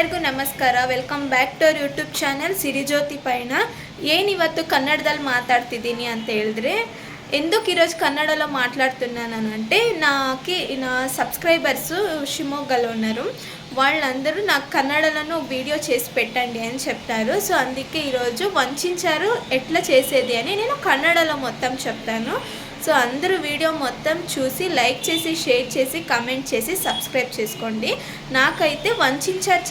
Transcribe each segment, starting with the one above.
ಎಲ್ಲರಿಗೂ ನಮಸ್ಕಾರ. Welcome back to our YouTube channel Sirijyoti ಪಯಣ. ಏನಿವತ್ತು ಕನ್ನಡದಲ್ಲಿ ಮಾತಾಡ್ತಿದ್ದೀನಿ ಅಂತ ಹೇಳಿದ್ರೆ, ఎందుకు ఈరోజు కన్నడలో మాట్లాడుతున్నాను అంటే నా సబ్స్క్రైబర్స్ షిమోగ్గాలో ఉన్నారు. వాళ్ళందరూ నాకు కన్నడలో వీడియో చేసి పెట్టండి అని చెప్తారు. సో అందుకే ఈరోజు వంచారు ఎట్లా చేసేది అని నేను కన్నడలో మొత్తం చెప్తాను. సో అందరూ వీడియో మొత్తం చూసి లైక్ చేసి షేర్ చేసి కమెంట్ చేసి సబ్స్క్రైబ్ చేసుకోండి. నాకైతే వంచారు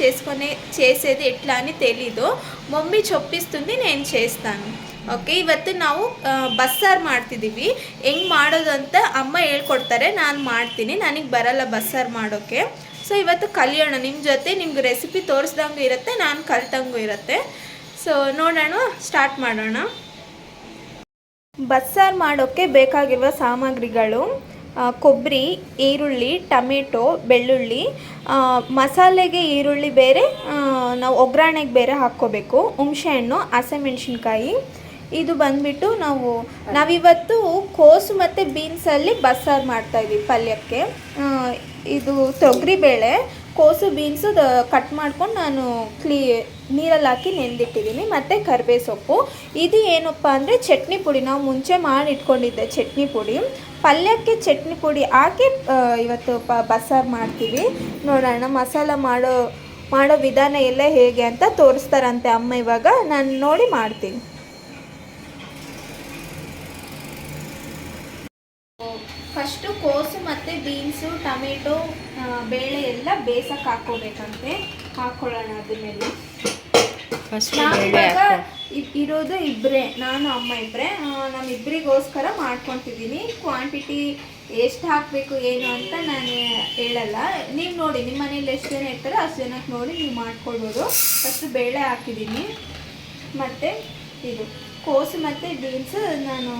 చేసేది ఎట్లా అని తెలీదు. మమ్మీ చొప్పిస్తుంది, నేను చేస్తాను. ಓಕೆ, ಇವತ್ತು ನಾವು ಬಸ್ಸಾರು ಮಾಡ್ತಿದ್ದೀವಿ. ಹೆಂಗೆ ಮಾಡೋದು ಅಂತ ಅಮ್ಮ ಹೇಳ್ಕೊಡ್ತಾರೆ, ನಾನು ಮಾಡ್ತೀನಿ. ನನಗೆ ಬರಲ್ಲ ಬಸ್ಸಾರು ಮಾಡೋಕ್ಕೆ. ಸೊ ಇವತ್ತು ಕಲಿಯೋಣ ನಿಮ್ಮ ಜೊತೆ. ನಿಮ್ಗೆ ರೆಸಿಪಿ ತೋರಿಸ್ದಂಗೂ ಇರುತ್ತೆ, ನಾನು ಕಲ್ತಂಗೂ ಇರುತ್ತೆ. ಸೊ ನೋಡೋಣ, ಸ್ಟಾರ್ಟ್ ಮಾಡೋಣ. ಬಸ್ಸಾರು ಮಾಡೋಕ್ಕೆ ಬೇಕಾಗಿರುವ ಸಾಮಗ್ರಿಗಳು: ಕೊಬ್ಬರಿ, ಈರುಳ್ಳಿ, ಟೊಮೆಟೊ, ಬೆಳ್ಳುಳ್ಳಿ. ಮಸಾಲೆಗೆ ಈರುಳ್ಳಿ ಬೇರೆ, ನಾವು ಒಗ್ಗರಣೆಗೆ ಬೇರೆ ಹಾಕ್ಕೋಬೇಕು. ಹುಣಸೆಹಣ್ಣು, ಹಸಿಮೆಣ್ಸಿನ್ಕಾಯಿ. ಇದು ಬಂದುಬಿಟ್ಟು ನಾವಿವತ್ತು ಕೋಸು ಮತ್ತು ಬೀನ್ಸಲ್ಲಿ ಬಸ್ಸಾರು ಮಾಡ್ತಾಯಿದ್ದೀವಿ ಪಲ್ಯಕ್ಕೆ. ಇದು ತೊಗರಿಬೇಳೆ, ಕೋಸು, ಬೀನ್ಸು ಕಟ್ ಮಾಡ್ಕೊಂಡು ನಾನು ನೀರಲ್ಲಿ ಹಾಕಿ ನೆಂದಿಟ್ಟಿದ್ದೀನಿ. ಮತ್ತು ಕರಿಬೇವು ಸೊಪ್ಪು. ಇದು ಏನಪ್ಪ ಅಂದರೆ ಚಟ್ನಿ ಪುಡಿ. ನಾವು ಮುಂಚೆ ಮಾಡಿ ಇಟ್ಕೊಂಡಿದ್ದೆ ಚಟ್ನಿ ಪುಡಿ. ಪಲ್ಯಕ್ಕೆ ಚಟ್ನಿ ಪುಡಿ ಹಾಕಿ ಇವತ್ತು ಬಸ್ಸಾರು ಮಾಡ್ತೀವಿ. ನೋಡೋಣ ಮಸಾಲ ಮಾಡೋ ವಿಧಾನ ಎಲ್ಲ ಹೇಗೆ ಅಂತ ತೋರಿಸ್ತಾರಂತೆ ಅಮ್ಮ. ಇವಾಗ ನಾನು ನೋಡಿ ಮಾಡ್ತೀನಿ. ಫಸ್ಟು ಕೋಸು ಮತ್ತು ಬೀನ್ಸು, ಟೊಮೆಟೊ, ಬೇಳೆ ಎಲ್ಲ ಬೇಯಿಸಕ್ಕೆ ಹಾಕ್ಕೋಬೇಕಂತೆ. ಹಾಕ್ಕೊಳ್ಳೋಣ ಅದನ್ನೆಲ್ಲ. ನಾನಿವಾಗ ಇರೋದು ಇಬ್ಬರೇ, ನಾನು ಅಮ್ಮ ಇಬ್ಬರೇ. ನಮ್ಮಿಬ್ಬರಿಗೋಸ್ಕರ ಮಾಡ್ಕೊತಿದ್ದೀನಿ. ಕ್ವಾಂಟಿಟಿ ಎಷ್ಟು ಹಾಕಬೇಕು ಏನು ಅಂತ ನಾನು ಹೇಳಲ್ಲ. ನೀವು ನೋಡಿ, ನಿಮ್ಮ ಮನೇಲಿ ಎಷ್ಟು ಜನ ಇರ್ತಾರೆ ಅಷ್ಟು ಜನಕ್ಕೆ ನೋಡಿ ನೀವು ಮಾಡ್ಕೊಳ್ಬೋದು. ಫಸ್ಟು ಬೇಳೆ ಹಾಕಿದ್ದೀನಿ. ಮತ್ತು ಇದು ಕೋಸು ಮತ್ತು ಬೀನ್ಸ್ ನಾನು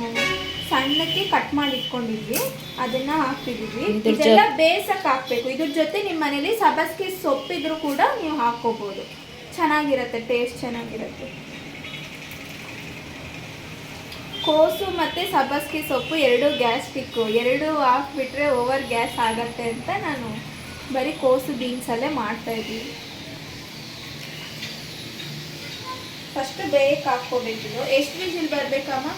ಸಣ್ಣಕ್ಕೆ ಕಟ್ ಮಾಡಿ ಇಟ್ಕೊಂಡಿದ್ವಿ, ಅದನ್ನು ಹಾಕ್ತಿದ್ದೀವಿ. ಇದೆಲ್ಲ ಬೇಯಿಸಕ್ಕೆ ಹಾಕಬೇಕು. ಇದ್ರ ಜೊತೆ ನಿಮ್ಮ ಮನೇಲಿ ಸಬ್ಬಸಿಗೆ ಸೊಪ್ಪಿದ್ರೂ ಕೂಡ ನೀವು ಹಾಕ್ಕೋಬೋದು. ಚೆನ್ನಾಗಿರುತ್ತೆ, ಟೇಸ್ಟ್ ಚೆನ್ನಾಗಿರುತ್ತೆ. ಕೋಸು ಮತ್ತು ಸಬ್ಬಸಿಗೆ ಸೊಪ್ಪು ಎರಡು ಗ್ಯಾಸ್ಟ್ರಿಕ್ಕು. ಎರಡು ಹಾಕ್ಬಿಟ್ರೆ ಓವರ್ ಗ್ಯಾಸ್ ಆಗತ್ತೆ ಅಂತ ನಾನು ಬರೀ ಕೋಸು ಬೀನ್ಸಲ್ಲೇ ಮಾಡ್ತಾಯಿದ್ದೀವಿ. ಫಸ್ಟು ಬೇಯಕ್ಕೆ ಹಾಕ್ಕೋಬೇಕಿದು. ಎಷ್ಟು ವಿಜಿಲ್ ಬರಬೇಕಮ್ಮ?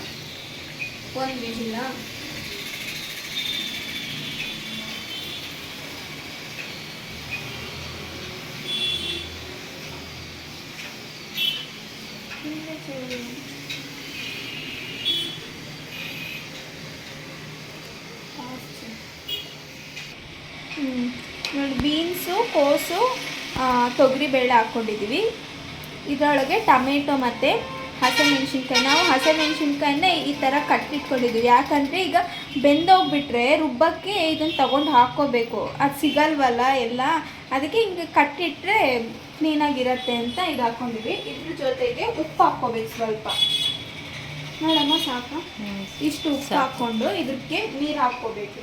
1 ವಿಜಿಲ್ಲ. ನೋಡಿ, ಬೀನ್ಸು, ಕೋಸು, ತೊಗರಿಬೇಳೆ ಹಾಕ್ಕೊಂಡಿದ್ದೀವಿ. ಇದರೊಳಗೆ ಟೊಮೆಟೊ ಮತ್ತು ಹಸಿಮೆಣ್ಸಿನ್ಕಾಯಿ. ನಾವು ಹಸಿಮೆಣ್ಸಿನ್ಕಾಯಿನ ಈ ಥರ ಕಟ್ಟಿಟ್ಕೊಂಡಿದ್ದೀವಿ. ಯಾಕಂದರೆ ಈಗ ಬೆಂದೋಗ್ಬಿಟ್ರೆ ರುಬ್ಬಕ್ಕೆ ಇದನ್ನು ತಗೊಂಡು ಹಾಕ್ಕೋಬೇಕು, ಅದು ಸಿಗಲ್ವಲ್ಲ ಎಲ್ಲ. ಅದಕ್ಕೆ ಹಿಂಗೆ ಕಟ್ಟಿಟ್ರೆ ಕ್ಲೀನಾಗಿರುತ್ತೆ ಅಂತ ಇದು ಹಾಕ್ಕೊಂಡಿವಿ. ಇದ್ರ ಜೊತೆಗೆ ಉಪ್ಪು ಹಾಕ್ಕೋಬೇಕು ಸ್ವಲ್ಪ. ನೋಡಮ್ಮ, ಸಾಕು ಇಷ್ಟು ಉಪ್ಪು ಹಾಕ್ಕೊಂಡು ಇದಕ್ಕೆ ನೀರು ಹಾಕ್ಕೋಬೇಕು.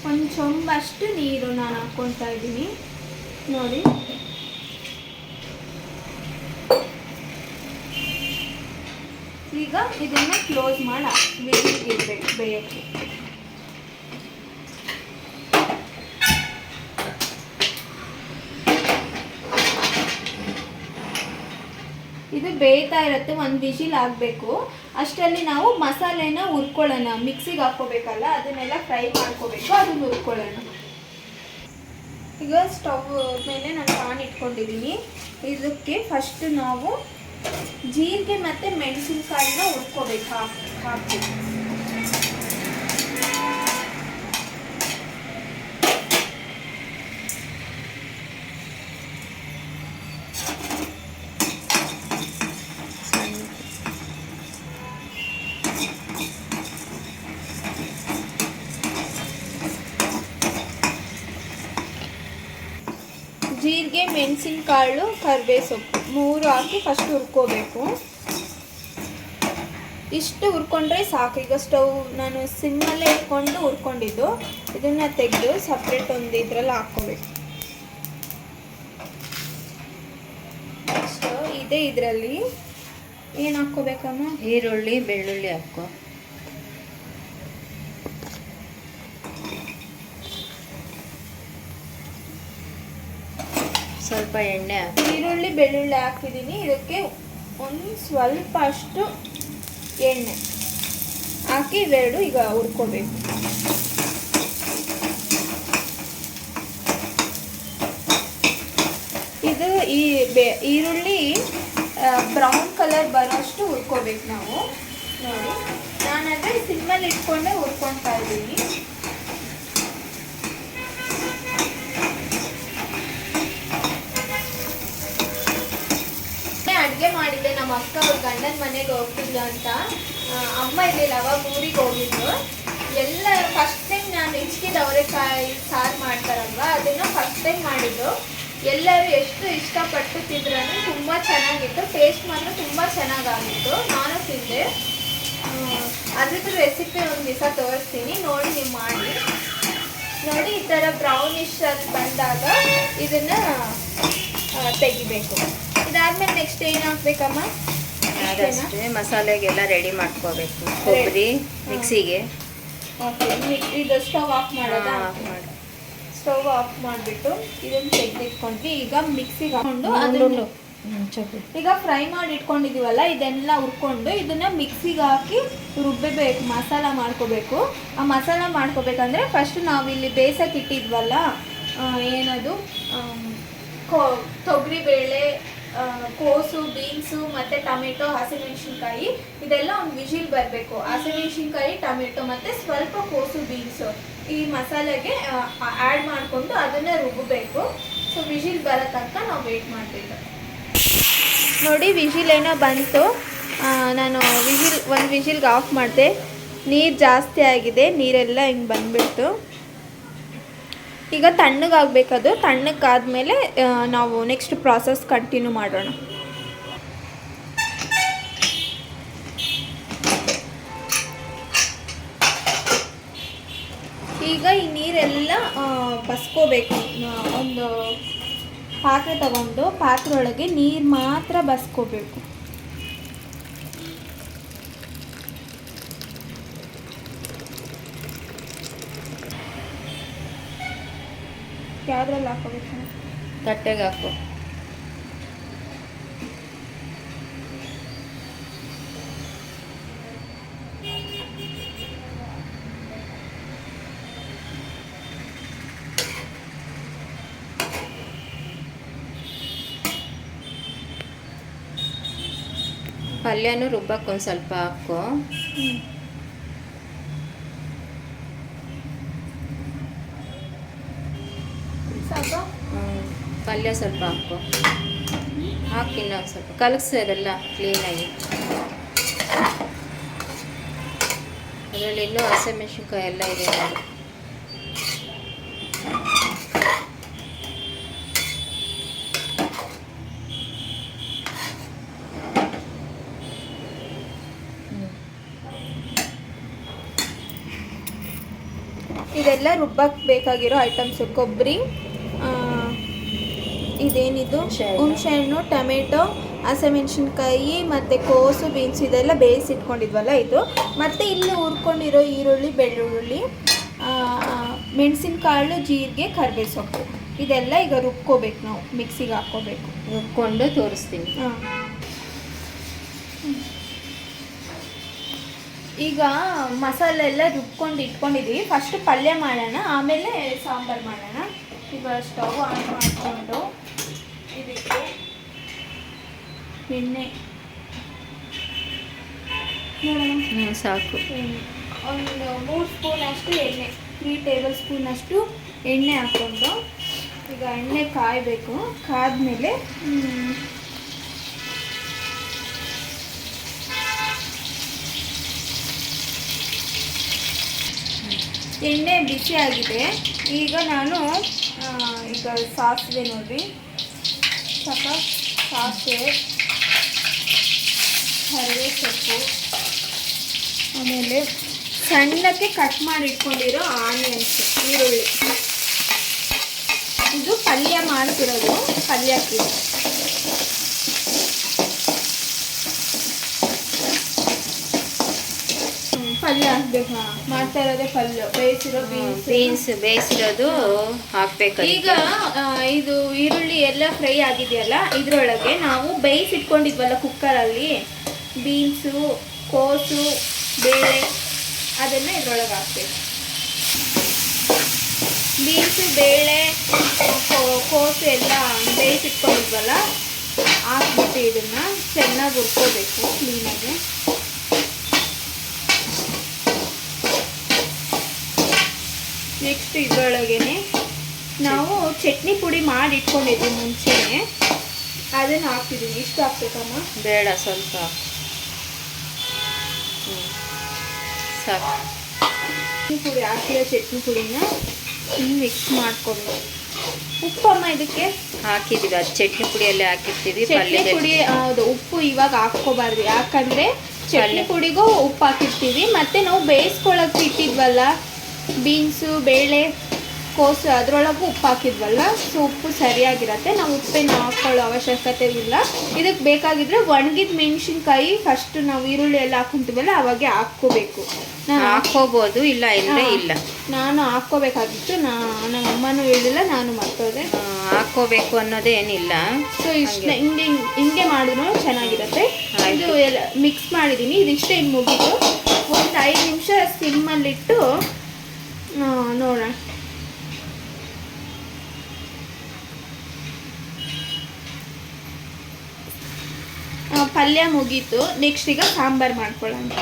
ಒಂದು ಚೊಂಬಷ್ಟು ನೀರು ನಾನು ಹಾಕ್ಕೊತಾ ಇದ್ದೀನಿ. ನೋಡಿ, ಈಗ ಇದನ್ನು ಕ್ಲೋಸ್ ಮಾಡಿ ವಿಜಿಲ್ಗೆ ಇಡಬೇಕು ಬೇಯೋಕ್ಕೆ. ಇದು ಬೇಯ್ತಾ ಇರುತ್ತೆ, ಒಂದು ವಿಜಿಲ್ ಆಗಬೇಕು. ಅಷ್ಟರಲ್ಲಿ ನಾವು ಮಸಾಲೆನ ಹುರ್ಕೊಳ್ಳೋಣ. ಮಿಕ್ಸಿಗೆ ಹಾಕ್ಕೋಬೇಕಲ್ಲ, ಅದನ್ನೆಲ್ಲ ಫ್ರೈ ಮಾಡ್ಕೋಬೇಕು, ಅದನ್ನು ಹುರ್ಕೊಳ್ಳೋಣ. ಈಗ ಸ್ಟವ್ ಮೇಲೆ ನಾನು ಪಾನ್ ಇಟ್ಕೊಂಡಿದ್ದೀನಿ. ಇದಕ್ಕೆ ಫಸ್ಟ್ ನಾವು ಜೀರಿಗೆ ಮತ್ತು ಮೆಣಸಿನ್ಕಾಯಿನ ಹುರ್ಕೋಬೇಕು. ಹಾಕ್ಬೇಕು. ಜೀರಿಗೆ, ಮೆಣಸಿನಕಾಳು, ಕರಿಬೇವು ಸೊಪ್ಪು 3 ಹಾಕಿ ಫಸ್ಟ್ ಹುರ್ಕೋಬೇಕು. ಇಷ್ಟು ಹುರ್ಕೊಂಡ್ರೆ ಸಾಕು. ಈಗ ಸ್ಟವ್ ನಾನು ಸಿಮ್ಮಲ್ಲೇ ಇಟ್ಕೊಂಡು ಹುರ್ಕೊಂಡಿದ್ದು. ಇದನ್ನು ತೆಗೆದು ಸಪ್ರೇಟ್ ಒಂದು ಇದರಲ್ಲಿ ಹಾಕ್ಕೋಬೇಕು. ನೆಕ್ಸ್ಟ್ ಇದೇ ಇದರಲ್ಲಿ ಏನು ಹಾಕ್ಕೋಬೇಕಮ್ಮ? ಈರುಳ್ಳಿ, ಬೆಳ್ಳುಳ್ಳಿ ಹಾಕೋ. ಸ್ವಲ್ಪ ಎಣ್ಣೆ ಈರುಳ್ಳಿ ಬೆಳ್ಳುಳ್ಳಿ ಹಾಕಿದ್ದೀನಿ. ಇದಕ್ಕೆ ಒಂದು ಸ್ವಲ್ಪ ಅಷ್ಟು ಎಣ್ಣೆ ಹಾಕಿ ಇವೆರಡು ಈಗ ಹುರ್ಕೋಬೇಕು. ಇದು ಈರುಳ್ಳಿ ಬ್ರೌನ್ ಕಲರ್ ಬರೋಷ್ಟು ಹುರ್ಕೋಬೇಕು ನಾವು. ನೋಡಿ, ನಾನಂದರೆ ಸಿಮ್ಮಲ್ಲಿ ಇಟ್ಕೊಂಡೆ ಹುರ್ಕೊಳ್ತಾ ಇದ್ದೀನಿ. ಅಡುಗೆ ಮಾಡಿದ್ದೆ, ನಮ್ಮ ಅಕ್ಕ ಅವ್ರ ಗಂಡನ ಮನೆಗೆ ಹೋಗ್ತಿದ್ಲು ಅಂತ. ಅಮ್ಮ ಇರಲಿಲ್ಲ, ಅವಾಗ ಊರಿಗೆ ಹೋಗಿದ್ರು. ಎಲ್ಲ ಫಸ್ಟ್ ಟೈಮ್ ನಾನು ಹೆಚ್ಕಿದ ಅವರೆಕಾಯಿ ಸಾರು ಮಾಡ್ತಾರಲ್ವ, ಅದನ್ನು ಫಸ್ಟ್ ಟೈಮ್ ಮಾಡಿದ್ದು. ಎಲ್ಲರೂ ಎಷ್ಟು ಇಷ್ಟಪಟ್ಟು ತಿಂದ್ರೂ ತುಂಬ ಚೆನ್ನಾಗಿತ್ತು. ಟೇಸ್ಟ್ ಮಾತ್ರ ತುಂಬ ಚೆನ್ನಾಗಾಗಿತ್ತು. ನಾನು ತಿಂದೆ. ಅದ್ರದ್ದು ರೆಸಿಪಿ ಒಂದು ದಿವಸ ತೋರಿಸ್ತೀನಿ, ನೋಡಿ ನೀವು ಮಾಡಿ. ನೋಡಿ, ಈ ಥರ ಬ್ರೌನಿಶ್ ಅದು ಬಂದಾಗ ಇದನ್ನು ತೆಗಿಬೇಕು. ಇದಾದ್ಮೇಲೆ ನೆಕ್ಸ್ಟ್ ಏನು ಹಾಕ್ಬೇಕಮ್ಮ? ಅದಷ್ಟೇ ಮಸಾಲೆಗೆಲ್ಲ ರೆಡಿ ಮಾಡ್ಕೋಬೇಕು. ಕೊಬ್ಬರಿ ಮಿಕ್ಸಿಗೆ. ಓಕೆ, ಇದು ಸ್ಟವ್ ಆಫ್ ಮಾಡೋದಾ? ಸ್ಟವ್ ಆಫ್ ಮಾಡಿಬಿಟ್ಟು ಇದನ್ನು ತೆಗೆದಿಟ್ಕೊಂಡ್ವಿ. ಈಗ ಮಿಕ್ಸಿಗೆ ಹಾಕೊಂಡು ಅದನ್ನು ಈಗ ಫ್ರೈ ಮಾಡಿ ಇಟ್ಕೊಂಡಿದ್ದೀವಲ್ಲ, ಇದೆಲ್ಲ ಹುರ್ಕೊಂಡು ಇದನ್ನು ಮಿಕ್ಸಿಗೆ ಹಾಕಿ ರುಬ್ಬಬೇಕು, ಮಸಾಲ ಮಾಡ್ಕೋಬೇಕು. ಆ ಮಸಾಲ ಮಾಡ್ಕೋಬೇಕಂದ್ರೆ ಫಸ್ಟ್ ನಾವಿಲ್ಲಿ ಬೇಯಿಸಕ್ಕೆ ಇಟ್ಟಿದ್ವಲ್ಲ, ಏನದು ತೊಗರಿಬೇಳೆ, ಕೋಸು, ಬೀನ್ಸು ಮತ್ತು ಟೊಮೆಟೊ, ಹಸಿಮೆಣ್ಸಿನ್ಕಾಯಿ, ಇದೆಲ್ಲ ಒಂದು ವಿಜಿಲ್ ಬರಬೇಕು. ಹಸಿಮೆಣ್ಸಿನ್ಕಾಯಿ, ಟೊಮೆಟೊ ಮತ್ತು ಸ್ವಲ್ಪ ಕೋಸು, ಬೀನ್ಸು ಈ ಮಸಾಲೆಗೆ ಆ್ಯಡ್ ಮಾಡಿಕೊಂಡು ಅದನ್ನು ರುಬ್ಬಬೇಕು. ಸೊ ವಿಜಿಲ್ ಬರೋ ತನಕ ನಾವು ವೆಯ್ಟ್ ಮಾಡಬೇಕು. ನೋಡಿ, ವಿಜಿಲ್ ಏನೋ ಬಂತು. ನಾನು ಒಂದು ವಿಜಿಲ್ಗೆ ಆಫ್ ಮಾಡಿದೆ. ನೀರು ಜಾಸ್ತಿ ಆಗಿದೆ, ನೀರೆಲ್ಲ ಹಿಂಗೆ ಬಂದುಬಿಡ್ತು. ಈಗ ತಣ್ಣಗಾಗಬೇಕದು. ತಣ್ಣಗಾದ್ಮೇಲೆ ನಾವು ನೆಕ್ಸ್ಟ್ ಪ್ರಾಸೆಸ್ ಕಂಟಿನ್ಯೂ ಮಾಡೋಣ. ಈಗ ಈ ನೀರೆಲ್ಲ ಬಸ್ಕೋಬೇಕು. ಒಂದು ಪಾತ್ರೆ ತಗೊಂಡು ಪಾತ್ರೆಯೊಳಗೆ ನೀರು ಮಾತ್ರ ಬಸ್ಕೋಬೇಕು. ಯಾವ್ದ್ರಲ್ಲಿ ಹಾಕೋಬೇಕು? ತಟ್ಟೆಗೆ ಹಾಕು. ಪಲ್ಯನೂ ರುಬ್ಬಕ್ಕೆ ಒಂದು ಸ್ವಲ್ಪ ಹಾಕು. ಪಲ್ಯ ಸ್ವಲ್ಪ ಹಾಕಿ ಇನ್ನೊಂದು ಸ್ವಲ್ಪ ಕಲಸಿ ಅದೆಲ್ಲ ಕ್ಲೀನಾಗಿ. ಅದರಲ್ಲಿ ಇನ್ನೂ ಹಸಿಮೆಣ್ಸಿನ್ಕಾಯಿ ಎಲ್ಲ ಇದೆ ನೋಡಿ. ಇದೆಲ್ಲ ರುಬ್ಬಕ್ಕೆ ಬೇಕಾಗಿರೋ ಐಟಮ್ಸು: ಕೊಬ್ಬರಿ, ಇದೇನಿದು ಹುಣಸೆಹಣ್ಣು, ಟೊಮೆಟೊ, ಹಸಿಮೆಣ್ಸಿನ್ಕಾಯಿ ಮತ್ತು ಕೋಸು, ಬೀನ್ಸ್ ಇದೆಲ್ಲ ಬೇಯಿಸಿಟ್ಕೊಂಡಿದ್ವಲ್ಲ ಇದು. ಮತ್ತು ಇಲ್ಲಿ ಹುರ್ಕೊಂಡಿರೋ ಈರುಳ್ಳಿ, ಬೆಳ್ಳುಳ್ಳಿ, ಮೆಣಸಿನಕಾಳು, ಜೀರಿಗೆ, ಕರಿಬೇವು ಸೊಪ್ಪು ಇದೆಲ್ಲ ಈಗ ರುಬ್ಕೋಬೇಕು. ನಾವು ಮಿಕ್ಸಿಗೆ ಹಾಕ್ಕೋಬೇಕು. ರುಬ್ಕೊಂಡು ತೋರಿಸ್ತೀನಿ. ಈಗ ಮಸಾಲೆ ಎಲ್ಲ ರುಬ್ಕೊಂಡು ಇಟ್ಕೊಂಡಿದ್ದೀವಿ. ಫಸ್ಟ್ ಪಲ್ಯ ಮಾಡೋಣ, ಆಮೇಲೆ ಸಾಂಬಾರು ಮಾಡೋಣ. ಈಗ ಸ್ಟವ್ ಆನ್ ಮಾಡಿಕೊಂಡು ಇದಕ್ಕೆ ಎಣ್ಣೆ ಸಾಕು. ಒಂದು 3 ಸ್ಪೂನಷ್ಟು ಎಣ್ಣೆ, 3 ಟೇಬಲ್ ಸ್ಪೂನಷ್ಟು ಎಣ್ಣೆ ಹಾಕ್ಕೊಂಡು ಈಗ ಎಣ್ಣೆ ಕಾಯಬೇಕು. ಕಾದ್ಮೇಲೆ ಎಣ್ಣೆ ಬಿಸಿ ಆಗಿದೆ. ಈಗ ನಾನು ಈಗ ಸಾಸಿವೆ ನೋಡಿರಿ, ಸ್ವಲ್ಪ ಸಾಸಿವೆ, ಕರಿಬೇವು ಸೊಪ್ಪು, ಆಮೇಲೆ ಸಣ್ಣಕ್ಕೆ ಕಟ್ ಮಾಡಿ ಇಟ್ಕೊಂಡಿರೋ ಆನಿಯನ್ಸ್, ಈರುಳ್ಳಿ. ಇದು ಪಲ್ಯ ಮಾಡ್ತಿರೋದು, ಪಲ್ಯಕ್ಕೆ ಪಲ್ಯ ಹಾಕ್ಬೇಕು. ಮಾಡ್ತಾ ಇರೋದೇ ಪಲ್ಯ, ಬೇಯಿಸಿರೋ ಬೀನ್ಸ್ ಬೇಯಿಸಿರೋದು ಹಾಕ್ಬೇಕು. ಈಗ ಇದು ಈರುಳ್ಳಿ ಎಲ್ಲ ಫ್ರೈ ಆಗಿದೆಯಲ್ಲ, ಇದ್ರೊಳಗೆ ನಾವು ಬೇಯಿಸಿಟ್ಕೊಂಡಿದ್ವಲ್ಲ ಕುಕ್ಕರಲ್ಲಿ ಬೀನ್ಸು, ಕೋಸು, ಬೇಳೆ ಅದನ್ನು ಇದ್ರೊಳಗೆ ಹಾಕ್ಬೇಕು. ಬೀನ್ಸು, ಬೇಳೆ, ಕೋಸು ಎಲ್ಲ ಬೇಯಿಸಿಟ್ಕೊಂಡಿದ್ವಲ್ಲ ಹಾಕ್ಬಿಟ್ಟು ಇದನ್ನು ಚೆನ್ನಾಗಿ ಹುರ್ಕೋಬೇಕು ಕ್ಲೀನಾಗಿ. ನೆಕ್ಸ್ಟ್ ಇದರೊಳಗೇ ನಾವು ಚಟ್ನಿ ಪುಡಿ ಮಾಡಿ ಇಟ್ಕೊಂಡಿದ್ವಿ ಮುಂಚೆನೆ, ಅದನ್ನು ಹಾಕ್ತಿದ್ದೀವಿ. ಇಷ್ಟು ಹಾಕ್ಬೇಕಮ್ಮ? ಬೇಡ, ಸ್ವಲ್ಪ ಸಾಕು. ಚಟ್ನಿ ಪುಡಿ ಹಾಕಿರೋ ಚಟ್ನಿ ಪುಡಿನ ಮಿಕ್ಸ್ ಮಾಡ್ಕೊಬೇಕು. ಉಪ್ಪಮ್ಮ ಇದಕ್ಕೆ ಹಾಕಿದೀವಿ, ಅದು ಚಟ್ನಿ ಪುಡಿಯಲ್ಲೇ ಹಾಕಿರ್ತೀವಿ. ಚಟ್ನಿ ಪುಡಿ ಹೌದು, ಉಪ್ಪು ಇವಾಗ ಹಾಕ್ಕೋಬಾರ್ದು, ಯಾಕಂದರೆ ಚಟ್ನಿ ಪುಡಿಗೂ ಉಪ್ಪು ಹಾಕಿರ್ತೀವಿ. ಮತ್ತು ನಾವು ಬೇಯಿಸ್ಕೊಳಕ್ಕೆ ಇಟ್ಟಿದ್ವಲ್ಲ ಬೀನ್ಸು, ಬೇಳೆ, ಕೋಸು, ಅದರೊಳಗೂ ಉಪ್ಪು ಹಾಕಿದ್ವಲ್ಲ, ಸೊ ಉಪ್ಪು ಸರಿಯಾಗಿರುತ್ತೆ. ನಾವು ಉಪ್ಪೇನು ಹಾಕ್ಕೊಳ್ಳೋ ಅವಶ್ಯಕತೆ ಇಲ್ಲ. ಇದಕ್ಕೆ ಬೇಕಾಗಿದ್ರೆ ಒಣಗಿದ ಮೆಣಸಿನ್ಕಾಯಿ ಫಸ್ಟ್ ನಾವು ಈರುಳ್ಳಿ ಎಲ್ಲ ಹಾಕೊಂತೀವಲ್ಲ ಅವಾಗೆ ಹಾಕ್ಕೋಬೇಕು. ಹಾಕ್ಕೋಬೋದು, ಇಲ್ಲ ಅಂದರೆ ಇಲ್ಲ. ನಾನು ಹಾಕ್ಕೋಬೇಕಾಗಿತ್ತು, ನಮ್ಮ ಅಮ್ಮನೂ ಹೇಳಿಲ್ಲ, ನಾನು ಮರ್ತೋದೆ. ಹಾಕ್ಕೋಬೇಕು ಅನ್ನೋದೇ ಏನಿಲ್ಲ. ಸೊ ಇಷ್ಟ ಹಿಂಗೆ ಮಾಡಿದ್ರು ಚೆನ್ನಾಗಿರುತ್ತೆ. ಇದು ಎಲ್ಲ ಮಿಕ್ಸ್ ಮಾಡಿದ್ದೀನಿ. ಇದಿಷ್ಟೇ, ಇನ್ನು ಮುಗಿದು ಒಂದು 5 ನಿಮಿಷ ಸಿಮ್ಮಲ್ಲಿಟ್ಟು ನೋಡೋಣ. ಪಲ್ಯ ಮುಗೀತು. ನೆಕ್ಸ್ಟ್ ಈಗ ಸಾಂಬಾರು ಮಾಡ್ಕೊಳ್ಳೋಣ.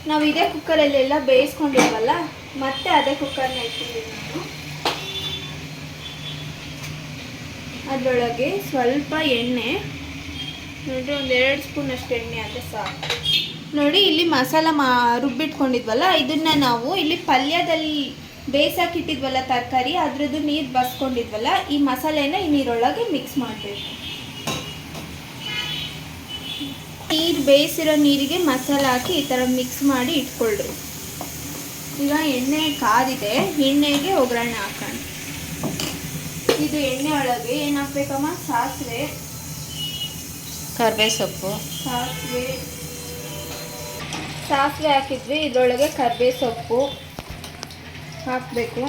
ನಾವು ಇದೇ ಕುಕ್ಕರಲ್ಲೆಲ್ಲ ಬೇಯಿಸ್ಕೊಂಡಿದ್ವಲ್ಲ, ಮತ್ತೆ ಅದೇ ಕುಕ್ಕರ್ನ ಇಟ್ಕೊಂಡಿದ್ದೀನಿ ನಾನು. ಅದರೊಳಗೆ ಸ್ವಲ್ಪ ಎಣ್ಣೆ ನೋಡಿ, ಒಂದು 2 ಸ್ಪೂನ್ ಅಷ್ಟು ಎಣ್ಣೆ ಆದರೆ ಸಾಕು. ನೋಡಿ, ಇಲ್ಲಿ ಮಸಾಲ ರುಬ್ಬಿಟ್ಕೊಂಡಿದ್ವಲ್ಲ, ಇದನ್ನು ನಾವು ಇಲ್ಲಿ ಪಲ್ಯದಲ್ಲಿ ಬೇಯಿಸಾಕಿಟ್ಟಿದ್ವಲ್ಲ ತರಕಾರಿ, ಅದ್ರದ್ದು ನೀರು ಬಸ್ಕೊಂಡಿದ್ವಲ್ಲ, ಈ ಮಸಾಲೆನ ಈ ನೀರೊಳಗೆ ಮಿಕ್ಸ್ ಮಾಡಬೇಕು. ನೀರು ಬೇಯಿಸಿರೋ ನೀರಿಗೆ ಮಸಾಲ ಹಾಕಿ ಈ ಥರ ಮಿಕ್ಸ್ ಮಾಡಿ ಇಟ್ಕೊಳ್ರಿ. ಈಗ ಎಣ್ಣೆ ಕಾದಿದೆ, ಎಣ್ಣೆಗೆ ಒಗ್ಗರಣೆ ಹಾಕೋಣ. ಇದು ಎಣ್ಣೆ ಒಳಗೆ ಏನು ಹಾಕ್ಬೇಕಮ್ಮ? ಸಾಸಿವೆ, ಕರಿಬೇವು ಸೊಪ್ಪು, ಸಾಸಿವೆ ಹಾಕಿದ್ವಿ. ಇದರೊಳಗೆ ಕರಿಬೇವು ಸೊಪ್ಪು ಹಾಕಬೇಕು.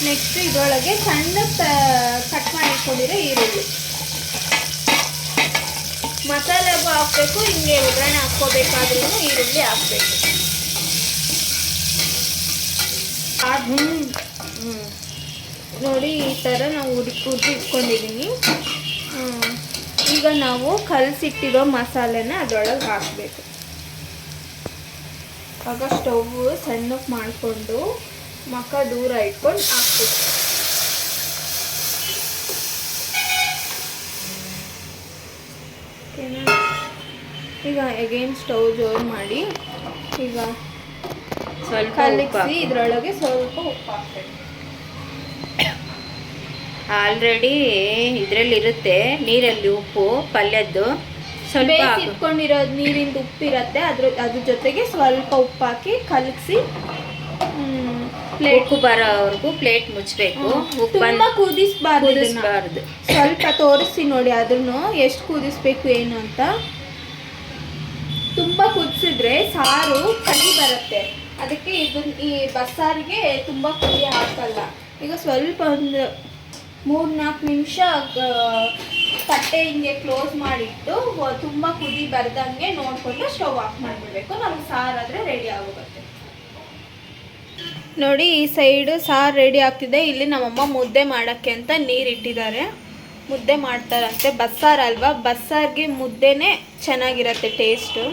ನೆಕ್ಸ್ಟ್ ಇದರೊಳಗೆ ಸಣ್ಣ ಕಟ್ ಮಾಡಿ ಇಟ್ಕೊಂಡಿರೋ ಈರುಳ್ಳಿ, ಮಸಾಲೆಗೂ ಹಾಕಬೇಕು. ಹಿಂಗೆ ಒಗ್ಗರಣೆ ಹಾಕ್ಕೋಬೇಕಾದ್ರೂ ಈರುಳ್ಳಿ ಹಾಕಬೇಕು. ನೋಡಿ, ಈ ಥರ ನಾವು ಹುರಿದಿಟ್ಕೊಂಡಿದ್ದೀನಿ. ಈಗ ನಾವು ಕಲಸಿಟ್ಟಿರೋ ಮಸಾಲೆನ ಅದರೊಳಗೆ ಹಾಕಬೇಕು. ಆಗ ಸ್ಟವ್ ಸಣ್ಣಕ್ಕೆ ಮಾಡಿಕೊಂಡು ಮಕ್ಕ ದೂರ ಇಟ್ಕೊಂಡು ಹಾಕ್ಬೇಕು. ಓಕೆನಾ? ಈಗ ಅಗೇನ್ ಸ್ಟವ್ ಜೋರು ಮಾಡಿ ಈಗ ಸ್ವಲ್ಪ ಕಲಸಿ ಇದರೊಳಗೆ ಸ್ವಲ್ಪ ಉಪ್ಪು ಹಾಕ್ಬೇಕು. ಆಲ್ರೆಡಿ ಇದರಲ್ಲಿ ಇರುತ್ತೆ ನೀರಲ್ಲಿ ಉಪ್ಪು, ಪಲ್ಯದ್ದು ಸ್ವಲ್ಪ ಇಟ್ಕೊಂಡಿರೋ ನೀರಿಂದ ಉಪ್ಪಿರುತ್ತೆ, ಅದ್ರ ಜೊತೆಗೆ ಸ್ವಲ್ಪ ಉಪ್ಪು ಹಾಕಿ ಕಲಸಿ ಉಪ್ಪು ಬರೋವರೆಗೂ ಪ್ಲೇಟ್ ಮುಚ್ಚಬೇಕು. ತುಂಬ ಕುದಿಸ್ಬಾರ್ದು. ಸ್ವಲ್ಪ ತೋರಿಸಿ ನೋಡಿ ಅದನ್ನು ಎಷ್ಟು ಕುದಿಸ್ಬೇಕು ಏನು ಅಂತ. ತುಂಬ ಕುದಿಸಿದ್ರೆ ಸಾರು ಕಹಿ ಬರುತ್ತೆ, ಅದಕ್ಕೆ ಈ ಬಸ್ಸಾರಿಗೆ ತುಂಬ ಕುದಿ ಹಾಕಲ್ಲ. ಈಗ ಸ್ವಲ್ಪ ಒಂದು 3-4 ನಿಮಿಷ ತಟ್ಟೆ ಹಿಂಗೆ ಕ್ಲೋಸ್ ಮಾಡಿಟ್ಟು ತುಂಬ ಕುದಿ ಬರ್ದಂಗೆ ನೋಡಿಕೊಂಡು ಸ್ಟವ್ ಆಫ್ ಮಾಡಿಬಿಡ್ಬೇಕು. ನಮ್ಗೆ ಸಾರಾದರೆ ರೆಡಿ ಆಗೋಗುತ್ತೆ. ನೋಡಿ, ಈ ಸೈಡು ಸಾರು ರೆಡಿ ಆಗ್ತಿದೆ. ಇಲ್ಲಿ ನಮ್ಮಮ್ಮ ಮುದ್ದೆ ಮಾಡೋಕ್ಕೆ ಅಂತ ನೀರು ಇಟ್ಟಿದ್ದಾರೆ, ಮುದ್ದೆ ಮಾಡ್ತಾರಂತೆ. ಬಸ್ಸಾರು ಅಲ್ವಾ, ಬಸ್ಸಾರಿಗೆ ಮುದ್ದೆನೇ ಚೆನ್ನಾಗಿರುತ್ತೆ ಟೇಸ್ಟು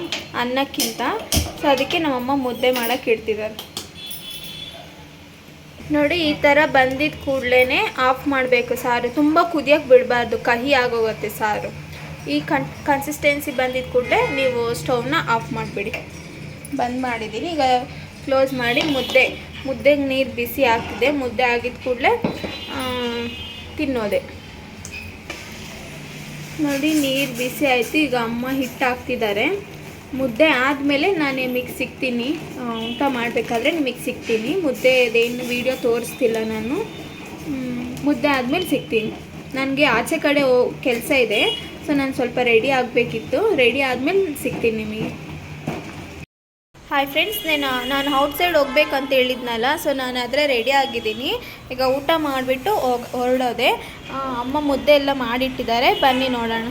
ಅನ್ನಕ್ಕಿಂತ. ಸೊ ಅದಕ್ಕೆ ನಮ್ಮಮ್ಮ ಮುದ್ದೆ ಮಾಡೋಕ್ಕೆ ಇಡ್ತಿದ್ದಾರೆ. ನೋಡಿ, ಈ ಥರ ಬಂದಿದ್ದ ಕೂಡಲೇ ಆಫ್ ಮಾಡಬೇಕು ಸಾರು. ತುಂಬ ಕುದಿಯೋಕ್ಕೆ ಬಿಡಬಾರ್ದು, ಕಹಿ ಆಗೋಗುತ್ತೆ ಸಾರು. ಈ ಕನ್ಸಿಸ್ಟೆನ್ಸಿ ಬಂದಿದ್ದ ಕೂಡಲೇ ನೀವು ಸ್ಟವ್ನ ಆಫ್ ಮಾಡಿಬಿಡಿ. ಬಂದ್ ಮಾಡಿದ್ದೀನಿ. ಈಗ ಕ್ಲೋಸ್ ಮಾಡಿ ಮುದ್ದೆಗೆ ನೀರು ಬಿಸಿ ಆಗ್ತಿದೆ. ಮುದ್ದೆ ಆಗಿದ್ದ ಕೂಡಲೇ ತಿನ್ನೋದೆ. ನೋಡಿ, ನೀರು ಬಿಸಿ ಆಯಿತು. ಈಗ ಅಮ್ಮ ಹಿಟ್ಟು ಹಾಕ್ತಿದ್ದಾರೆ. ಮುದ್ದೆ ಆದಮೇಲೆ ನಾನು ನಿಮಗೆ ಸಿಗ್ತೀನಿ, ಊಟ ಮಾಡಬೇಕಾದ್ರೆ ನಿಮಗೆ ಸಿಗ್ತೀನಿ. ಮುದ್ದೆದೇನು ವೀಡಿಯೋ ತೋರಿಸ್ತಿಲ್ಲ ನಾನು, ಮುದ್ದೆ ಆದಮೇಲೆ ಸಿಗ್ತೀನಿ. ನನಗೆ ಆಚೆ ಕಡೆ ಕೆಲಸ ಇದೆ, ಸೊ ನಾನು ಸ್ವಲ್ಪ ರೆಡಿ ಆಗಬೇಕಿತ್ತು. ರೆಡಿ ಆದಮೇಲೆ ಸಿಗ್ತೀನಿ ನಿಮಗೆ. ಹಾಯ್ ಫ್ರೆಂಡ್ಸ್, ನಾನು ಔಟ್ಸೈಡ್ ಹೋಗ್ಬೇಕಂತ ಹೇಳಿದ್ನಲ್ಲ, ಸೊ ನಾನು ಆದರೆ ರೆಡಿ ಆಗಿದ್ದೀನಿ. ಈಗ ಊಟ ಮಾಡಿಬಿಟ್ಟು ಹೊರಡೋದೆ. ಅಮ್ಮ ಮುದ್ದೆ ಎಲ್ಲ ಮಾಡಿಟ್ಟಿದ್ದಾರೆ, ಬನ್ನಿ ನೋಡೋಣ.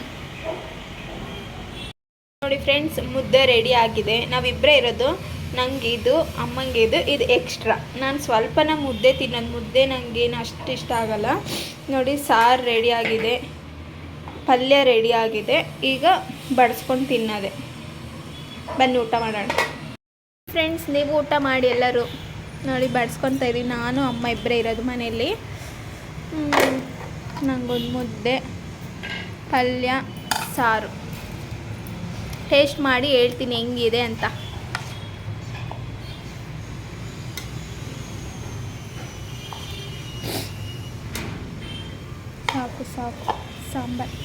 ನೋಡಿ ಫ್ರೆಂಡ್ಸ್, ಮುದ್ದೆ ರೆಡಿ ಆಗಿದೆ. ನಾವಿಬ್ಬರೇ ಇರೋದು. ನನಗೆ ಇದು, ಅಮ್ಮಂಗೆ ಇದು ಎಕ್ಸ್ಟ್ರಾ. ನಾನು ಸ್ವಲ್ಪನ ಮುದ್ದೆ ತಿನ್ನೋದು. ಮುದ್ದೆ ನನಗೇನು ಅಷ್ಟು ಇಷ್ಟ ಆಗಲ್ಲ. ನೋಡಿ, ಸಾರು ರೆಡಿ ಆಗಿದೆ, ಪಲ್ಯ ರೆಡಿ ಆಗಿದೆ. ಈಗ ಬಡಿಸ್ಕೊಂಡು ತಿನ್ನೋದೆ. ಬನ್ನಿ ಊಟ ಮಾಡೋಣ. ಫ್ರೆಂಡ್ಸ್, ನೀವು ಊಟ ಮಾಡಿ ಎಲ್ಲರೂ. ನೋಡಿ, ಬಡಿಸ್ಕೊತಾ ಇದ್ದೀನಿ. ನಾನು ಅಮ್ಮ ಇಬ್ಬರೇ ಇರೋದು ಮನೆಯಲ್ಲಿ. ನನಗೊಂದು ಮುದ್ದೆ, ಪಲ್ಯ, ಸಾರು ಟೇಸ್ಟ್ ಮಾಡಿ ಹೇಳ್ತೀನಿ ಹೆಂಗಿದೆ ಅಂತ. ಸಾಕು ಸಾಕು ಸಾಂಬಾರು.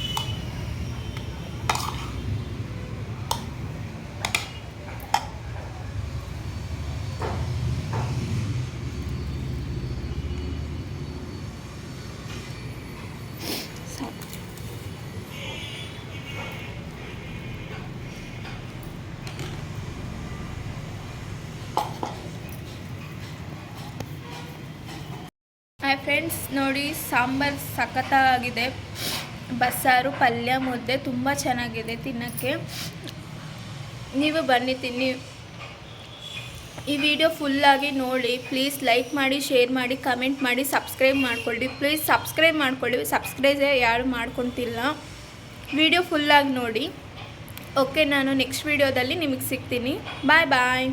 ಹಾಯ್ ಫ್ರೆಂಡ್ಸ್, ನೋಡಿ ಸಾಂಬಾರು ಸಖತ್ತಾಗಿದೆ. ಬಸ್ಸಾರು, ಪಲ್ಯ, ಮುದ್ದೆ ತುಂಬ ಚೆನ್ನಾಗಿದೆ ತಿನ್ನೋಕ್ಕೆ. ನೀವು ಬನ್ನಿ ತಿನ್ನಿ. ಈ ವಿಡಿಯೋ ಫುಲ್ಲಾಗಿ ನೋಡಿ. ಪ್ಲೀಸ್ ಲೈಕ್ ಮಾಡಿ, ಶೇರ್ ಮಾಡಿ, ಕಮೆಂಟ್ ಮಾಡಿ, ಸಬ್ಸ್ಕ್ರೈಬ್ ಮಾಡ್ಕೊಳ್ಳಿ. ಪ್ಲೀಸ್ ಸಬ್ಸ್ಕ್ರೈಬ್ ಮಾಡ್ಕೊಳ್ಳಿ. ಸಬ್ಸ್ಕ್ರೈಬ್ ಯಾರು ಮಾಡ್ಕೊತಿಲ್ಲ. ವಿಡಿಯೋ ಫುಲ್ಲಾಗಿ ನೋಡಿ. ಓಕೆ, ನಾನು ನೆಕ್ಸ್ಟ್ ವಿಡಿಯೋದಲ್ಲಿ ನಿಮಗೆ ಸಿಗ್ತೀನಿ. ಬಾಯ್ ಬಾಯ್.